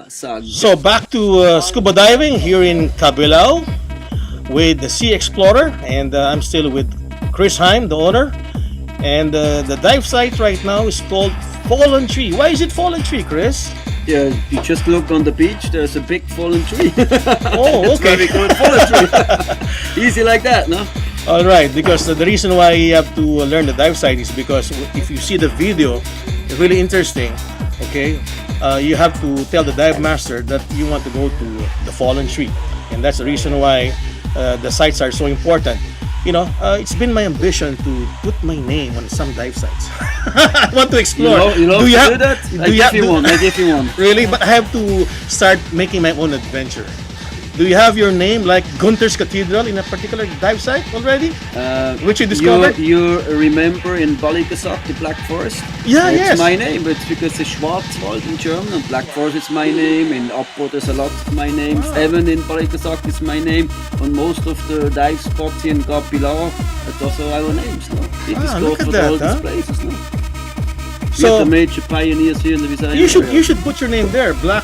So back to scuba diving here in Cabilao with the Sea Explorer, and I'm still with Chris Heim, the owner. And the dive site right now is called Fallen Tree. Why is it Fallen Tree, Chris? Yeah, you just look on the beach, there's a big fallen tree. Oh, okay. That's why we call it fallen tree. Easy like that, no? All right, because the reason why you have to learn the dive site is because if you see the video, it's really interesting. Okay, you have to tell the dive master that you want to go to the Fallen Tree, and that's the reason why the sites are so important. You know, it's been my ambition to put my name on some dive sites. I want to explore. You know, do that? I give you one. Really, but I have to start making my own adventure. Do you have your name like Gunther's Cathedral in a particular dive site already? Which you discovered? You remember in Balikasak, the Black Forest? Yeah, it's yes. My name, but it's because it's Schwarzwald in German, and Black Forest is my name, in Upper there's a lot of my names. Evan in Balikasak is my name, on most of the dive spots here in Cabilao, it's also our names. No? We discovered all these places. No? We are the major pioneers here in the Visayas. You should put your name there, Black.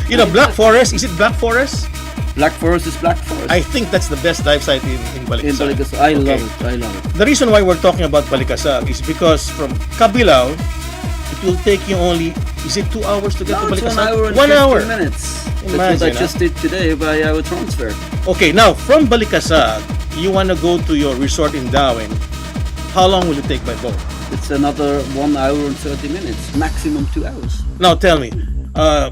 You know, Black Forest. Is it Black Forest? Black Forest is Black Forest. I think that's the best dive site in Balikasag. I love it. The reason why we're talking about Balikasag is because from Cabilao, it will take you only, is it 2 hours to get to Balikasag? 1 hour and 15 minutes. Imagine, that's what I just did today by our transfer. Okay, now from Balikasag, you want to go to your resort in Darwin. How long will it take by boat? It's another 1 hour and 30 minutes, maximum 2 hours. Now tell me,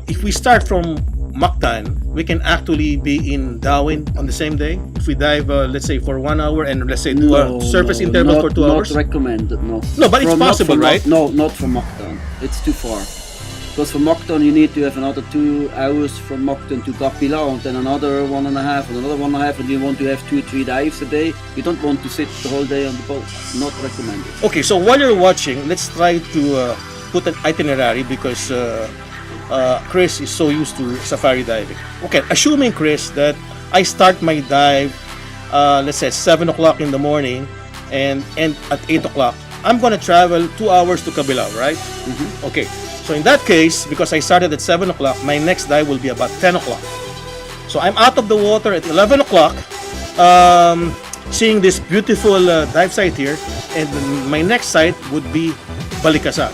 if we start from Mactan, we can actually be in Darwin on the same day if we dive, let's say for 1 hour and let's say do a surface interval for 2 hours. Not recommended, no. No, but it's possible, right? No, not from Mactan. It's too far. Because from Mactan you need to have another 2 hours from Mactan to Cabilao, and then another 1.5 and another 1.5, and you want to have 2 or 3 dives a day. You don't want to sit the whole day on the boat. Not recommended. Okay, so while you're watching, let's try to put an itinerary because Chris is so used to safari diving. Okay, assuming, Chris, that I start my dive, let's say at 7 o'clock in the morning and end at 8 o'clock, I'm going to travel 2 hours to Cabilao, right? Mm-hmm. Okay, so in that case, because I started at 7 o'clock, my next dive will be about 10 o'clock. So I'm out of the water at 11 o'clock, seeing this beautiful dive site here, and my next site would be Balikasag.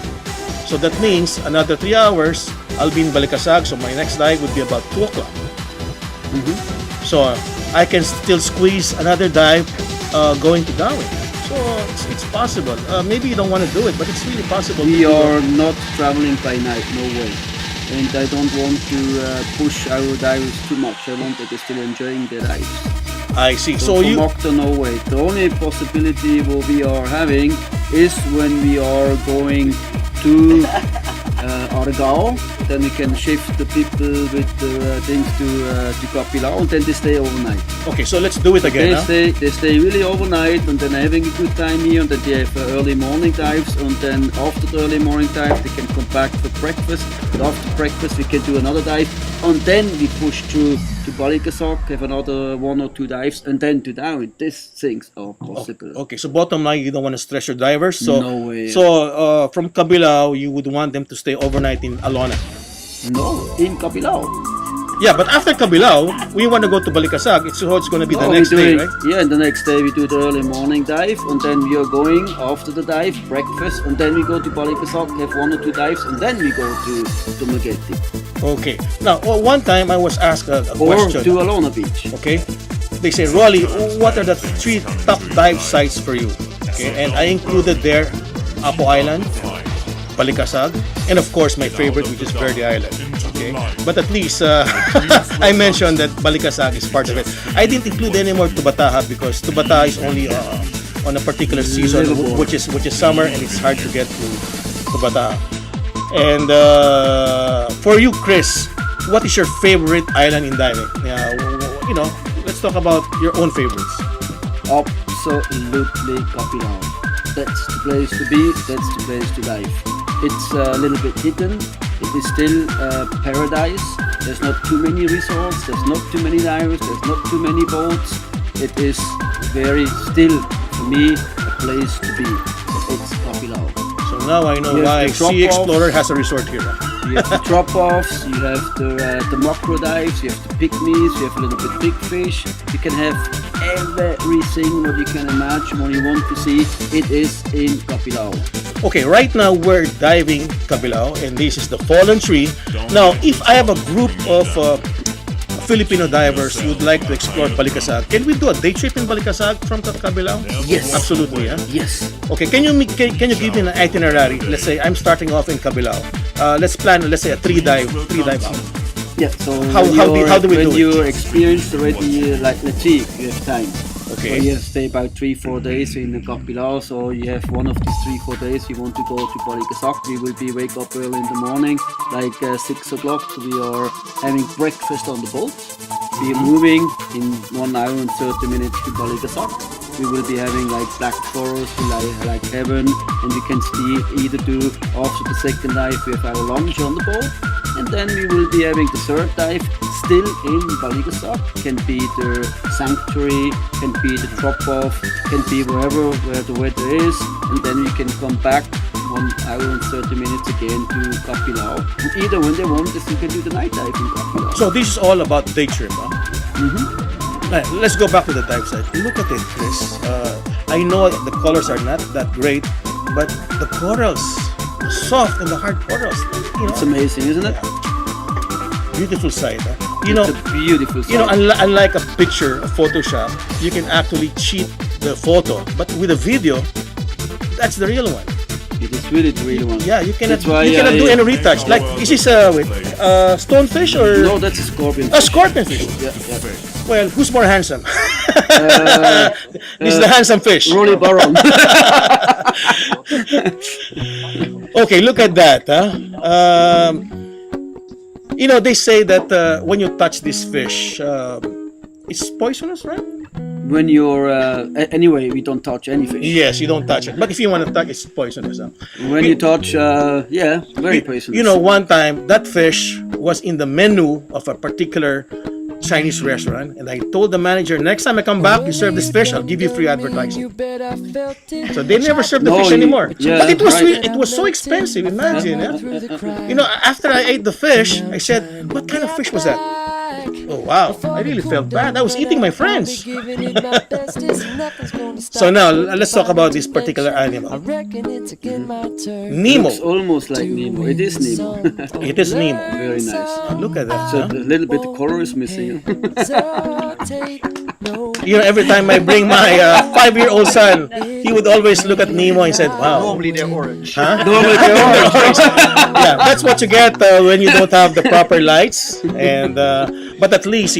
So that means another 3 hours, I'll be in Balikasag, so my next dive would be about 2 o'clock. Mm-hmm. So I can still squeeze another dive going to Darwin. So it's possible. Maybe you don't want to do it, but it's really possible. We are not traveling by night, no way. And I don't want to push our divers too much. I want that they're still enjoying their dives. I see. So from Mactan, no way. The only possibility what we are having is when we are going to Argao, then we can shift the people with the things to Cabilao, and then they stay overnight. Okay, so let's do it again. They stay really overnight, and then having a good time here, and then they have early morning dives, and then after the early morning dive they can come back for breakfast. And after breakfast we can do another dive, and then we push through to Balikasag, have another 1 or 2 dives, and then to Darwin. These things are possible. Okay, so bottom line, you don't want to stress your divers. So, no way. So from Cabilao, you would want them to stay overnight in Alona. No, in Cabilao. Yeah, but after Cabilao, we want to go to Balikasag. It's going to be the next day, right? Yeah, and the next day we do the early morning dive, and then we are going after the dive, breakfast, and then we go to Balikasag, have 1 or 2 dives, and then we go to Mageti. Okay. Now, one time I was asked a question. Or to Alona Beach. Okay. They say, Rolly, what are the 3 top dive sites for you? Okay, and I included there Apo Island, Balikasag, and of course my favorite, which is Verde Island. Okay, but at least I mentioned that Balikasag is part of it. I didn't include anymore Tubataha because Tubataha is only on a particular season, which is summer, and it's hard to get to Tubataha. And for you, Chris, what is your favorite island in diving? You know, let's talk about your own favorites. Absolutely Cabilao. That's the place to be. That's the place to dive. It's a little bit hidden. It is still paradise. There's not too many resorts. There's not too many divers. There's not too many boats. It is very still, for me, a place to be. It's Cabilao. So now I know why Sea Explorer has a resort here. You have the drop-offs, you have the macro dives, you have the pygmies, you have a little bit big fish. You can have everything what you can imagine, what you want to see. It is in Capilao. Okay, right now we're diving Cabilao, and this is the fallen tree. Now, if I have a group of Filipino divers who would like to explore Balikasag, can we do a day trip in Balikasag from Cabilao? Yes. Absolutely, yeah? Yes. Okay, can you give me an itinerary? Let's say I'm starting off in Cabilao. Let's plan, let's say, a three dive out. Yeah, so How do we do when it? you experience already, like let's see, you have time. Okay. So you have to stay about 3-4 days in the Capilao. So you have one of these 3-4 days you want to go to Balikasag. We will be wake up early in the morning, like 6 o'clock. We are having breakfast on the boat. We are moving in 1 hour and 30 minutes to Balikasag. We will be having like black forest, like heaven, and you can either do after the second dive we have our lunch on the boat, and then we will be having the third dive still in Balikasag. Can be the sanctuary, can be the drop-off, can be wherever where the weather is, and then we can come back 1 hour and 30 minutes again to Capilao. And either when they want, you can do the night dive in Capilao. So this is all about day trip, huh? Let's go back to the dive site. Look at it, Chris. I know the colors are not that great, but the corals, the soft and the hard corals, It's amazing, isn't it? beautiful sight. Huh? It's a beautiful sight. Unlike a picture, a Photoshop, you can actually cheat the photo, but with a video, that's the real one. It is really the real one. Yeah, you cannot That's why do any retouch. Like, is this stonefish or No, that's a scorpion. a scorpion fish? Yeah. Well, who's more handsome? This is the handsome fish. Rollybaron. Okay, look at that. Huh? They say that when you touch this fish, it's poisonous, right? When you're anyway, we don't touch any fish. Yes, you don't touch it. But if you want to touch, it's poisonous. Huh? When you touch, very poisonous. One time that fish was in the menu of a particular Chinese restaurant, and I told the manager, next time I come back, you serve this fish, I'll give you free advertising. So they never serve the fish anymore. yeah, But it was right. it was so expensive. Imagine, after I ate the fish, I said, "What kind of fish was that?" Oh wow, I really felt bad. I was eating my friends. So now let's talk about this particular animal. Nemo. Looks almost like Nemo. It is Nemo. It is Nemo. Very nice. Look at that. So Huh? a little bit of color is missing. Every time I bring my 5-year-old son, he would always look at Nemo and said, "Wow." Normally they're orange. Huh? Yeah, that's what you get when you don't have the proper lights. And but at least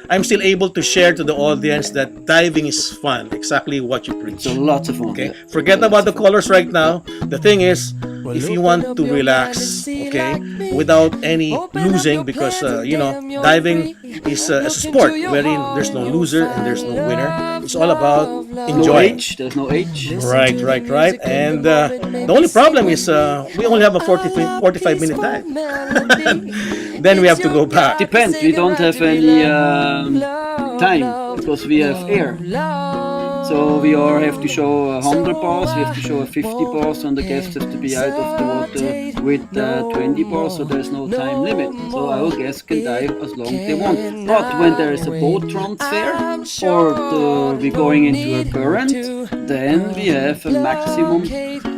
I'm still able to share to the audience that diving is fun. Exactly what you preach. So lots of fun. Okay, forget about the colors right now. The thing is, if you want to relax, okay, without any losing, because diving is a sport wherein there's no loser and there's no winner. It's all about No enjoying. age. There's no age. Right. And the only problem is we only have a 45-minute dive. Then we have to go back. Depends. We don't have any time because we have air. So we have to show 100 bars, we have to show 50 bars, and the guests have to be out of the water with 20 bars, so there's no time limit. So our guests can dive as long as they want. But when there is a boat transfer or we're going into a current, then we have a maximum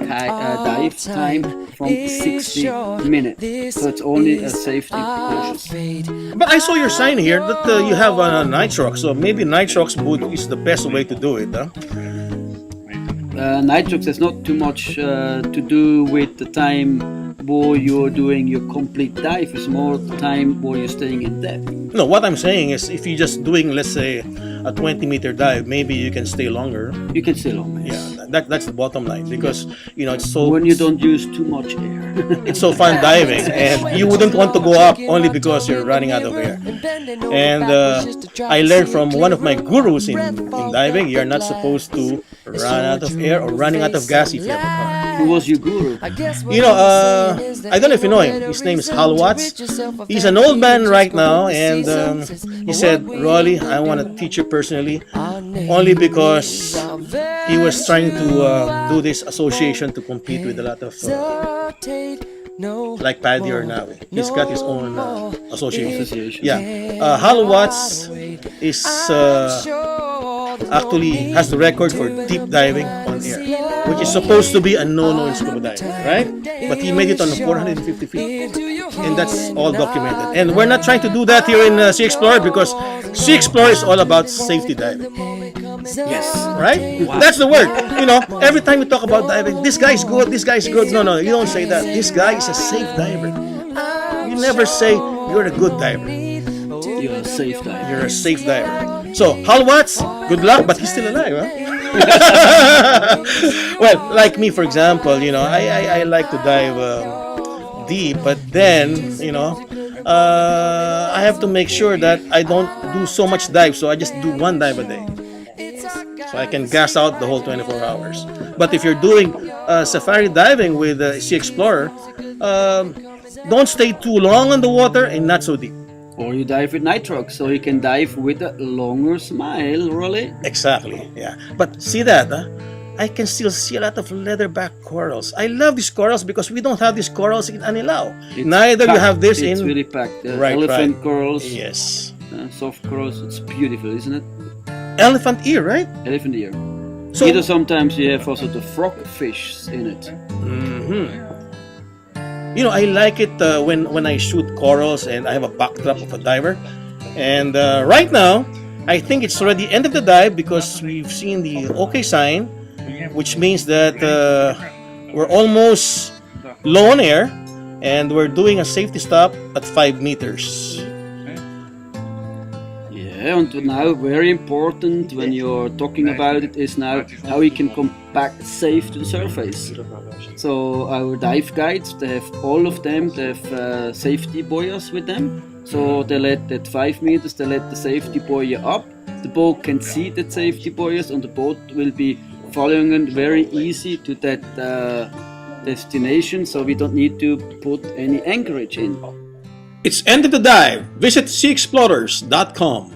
dive time from 60 minutes. So it's only a safety precaution. But I saw your sign here that you have a nitrox, so maybe nitrox boot is the best way to do it, huh? Nitrox has not too much to do with the time where you're doing your complete dive. It's more the time where you're staying in depth. No, what I'm saying is if you're just doing, let's say, a 20-meter dive, maybe you can stay longer. You can stay longer. Yeah, that's the bottom line, because it's so When you don't use too much air. it's so fun diving, and you wouldn't want to go up only because you're running out of air. And I learned from one of my gurus in diving, you're not supposed to run out of air or running out of gas if you have a car. Who was your guru? I don't know if you know him. His name is Hal Watts. He's an old man right now, and he said, "Rolly, I want to teach you personally," only because he was trying to do this association to compete with a lot of like Paddy or Navi. He's got his own association. Association. Yeah. Hal Watts is actually has the record for deep diving on air, which is supposed to be a no-no in scuba diving, right? But he made it on 450 feet, and that's all documented. And we're not trying to do that here in Sea Explorer because Sea Explorer is all about safety diving. Yes. Right? Wow. That's the word. You know, every time we talk about diving, this guy is good, this guy is good. No, you don't say that. This guy is a safe diver. You never say you're a good diver. You're a safe diver. You're a safe diver. So, Hal Watts, good luck, but he's still alive, huh? Well, like me, for example, you know, I like to dive deep, but then, you know, I have to make sure that I don't do so much dive, so I just do one dive a day. So I can gas out the whole 24 hours. But if you're doing safari diving with Sea Explorer, don't stay too long on the water and not so deep. Or you dive with nitrox, so you can dive with a longer smile, really. Exactly, yeah. But see that, I can still see a lot of leatherback corals. I love these corals because we don't have these corals in Anilao. Neither packed. You have this it's in... really packed. Right, elephant corals. Yes. Soft corals. It's beautiful, isn't it? Elephant ear, right? Elephant ear. So, either sometimes you have also the frogfish in it. You know, I like it when I shoot corals and I have a backdrop of a diver. And right now, I think it's already end of the dive because we've seen the OK sign, which means that we're almost low on air and we're doing a safety stop at 5 meters. Yeah, and now very important when you're talking about it is now how you can come back safe to the surface. So our dive guides, they have all of them, they have safety buoys with them. So they let at 5 meters, they let the safety buoy up. The boat can see that safety buoys and the boat will be following it very easy to that destination. So we don't need to put any anchorage in. It's end of the dive. Visit seaexplorers.com.